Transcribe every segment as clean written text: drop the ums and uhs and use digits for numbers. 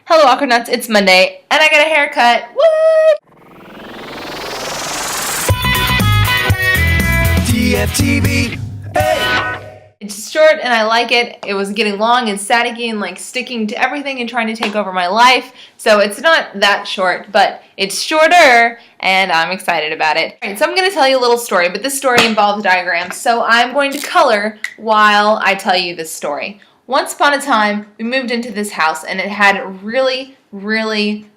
Hello, Awkwardnauts. It's Monday, and I got a haircut. What? TFTV. Hey! It's short, and I like it. It was getting long and staticky and like sticking to everything and trying to take over my life. So it's not that short, but it's shorter, and I'm excited about it. All right, so I'm going to tell you a little story, but this story involves diagrams, so I'm going to color while I tell you this story. Once upon a time, we moved into this house, and it had really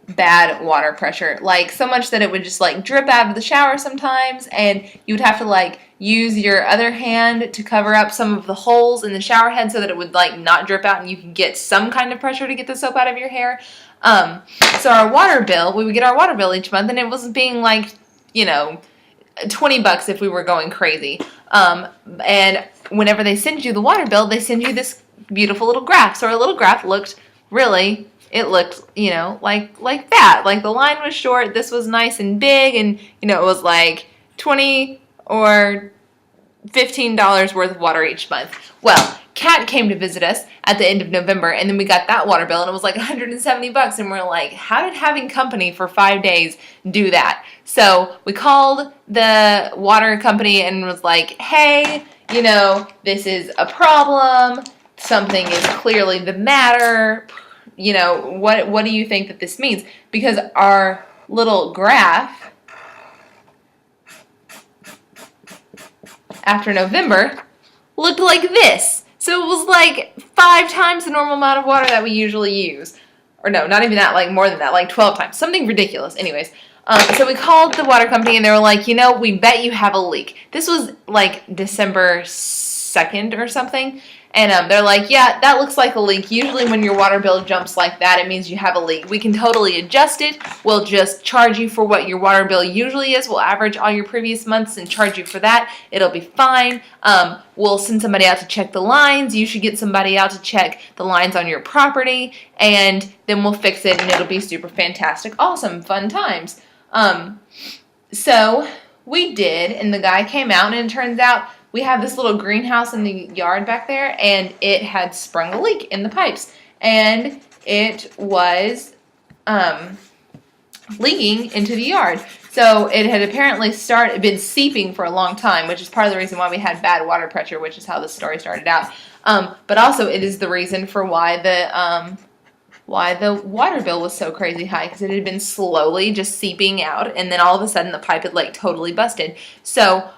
bad water pressure, like so much that it would just like drip out of the shower sometimes, and you would have to like use your other hand to cover up some of the holes in the shower head so that it would like not drip out and you can get some kind of pressure to get the soap out of your hair. So our water bill, we would get our water bill each month, and it was being like, you know, $20 if we were going crazy. And whenever they send you the water bill, they send you this beautiful little graph. So our little graph looked you know, like that. Like the line was short, this was nice and big, and you know, it was like $20 or $15 worth of water each month. Well, Kat came to visit us at the end of November, and then we got that water bill, and it was like $170, and we're like, how did having company for 5 days do that? So we called the water company and was like, hey, you know, this is a problem. Something is clearly the matter. You know, what do you think that this means? Because our little graph after November looked like this. So it was like 5 times the normal amount of water that we usually use. Or no, not even that, like more than that, like 12 times. Something ridiculous. Anyways, so we called the water company, and they were like, you know, we bet you have a leak. This was like December 2nd or something. And they're like, yeah, that looks like a leak. Usually when your water bill jumps like that, it means you have a leak. We can totally adjust it. We'll just charge you for what your water bill usually is. We'll average all your previous months and charge you for that. It'll be fine. We'll send somebody out to check the lines. You should get somebody out to check the lines on your property, and then we'll fix it, and it'll be super fantastic, awesome, fun times. So we did, and the guy came out, and it turns out we have this little greenhouse in the yard back there, and it had sprung a leak in the pipes, and it was leaking into the yard. So it had apparently been seeping for a long time, which is part of the reason why we had bad water pressure, which is how the story started out. But also it is the reason for why the water bill was so crazy high, because it had been slowly just seeping out, and then all of a sudden the pipe had like totally busted. So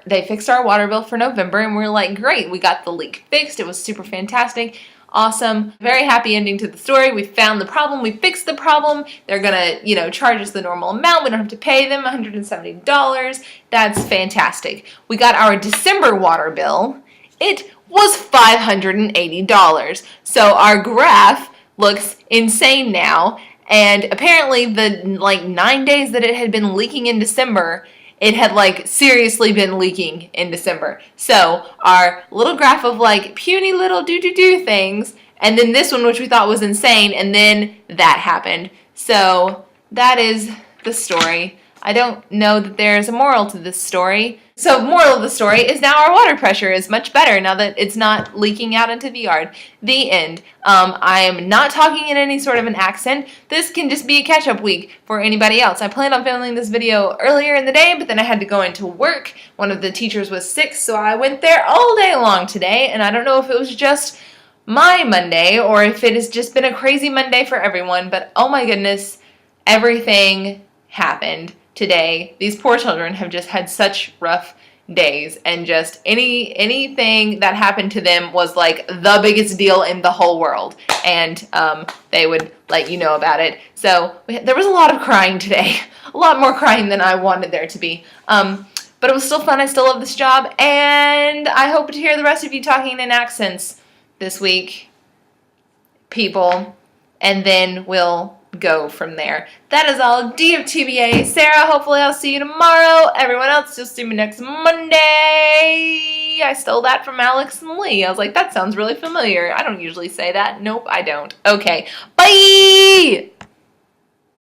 they fixed our water bill for November, and we were like, great, we got the leak fixed. It was super fantastic. Awesome. Very happy ending to the story. We found the problem. We fixed the problem. They're gonna, you know, charge us the normal amount. We don't have to pay them $170. That's fantastic. We got our December water bill. It was $580. So our graph looks insane now, and apparently the like 9 days that it had been leaking in December, it had like seriously been leaking in December. So our little graph of like puny little do things, and then this one, which we thought was insane, and then that happened. So that is the story. I don't know that there's a moral to this story. So moral of the story is now our water pressure is much better now that it's not leaking out into the yard. The end. I am not talking in any sort of an accent. This can just be a catch-up week for anybody else. I planned on filming this video earlier in the day, but then I had to go into work. One of the teachers was sick, so I went there all day long today, and I don't know if it was just my Monday or if it has just been a crazy Monday for everyone, but oh my goodness, everything happened today. These poor children have just had such rough days, and just anything that happened to them was like the biggest deal in the whole world, and they would let you know about it. So there was a lot of crying today, a lot more crying than I wanted there to be, but it was still fun. I still love this job, and I hope to hear the rest of you talking in accents this week, people, and then we'll go from there. That is all. DFTBA, Sarah. Hopefully I'll see you tomorrow. Everyone else, you'll see me next Monday. I stole that from Alex and Lee. I was like, that sounds really familiar. I don't usually say that. Nope, I don't. Okay. Bye!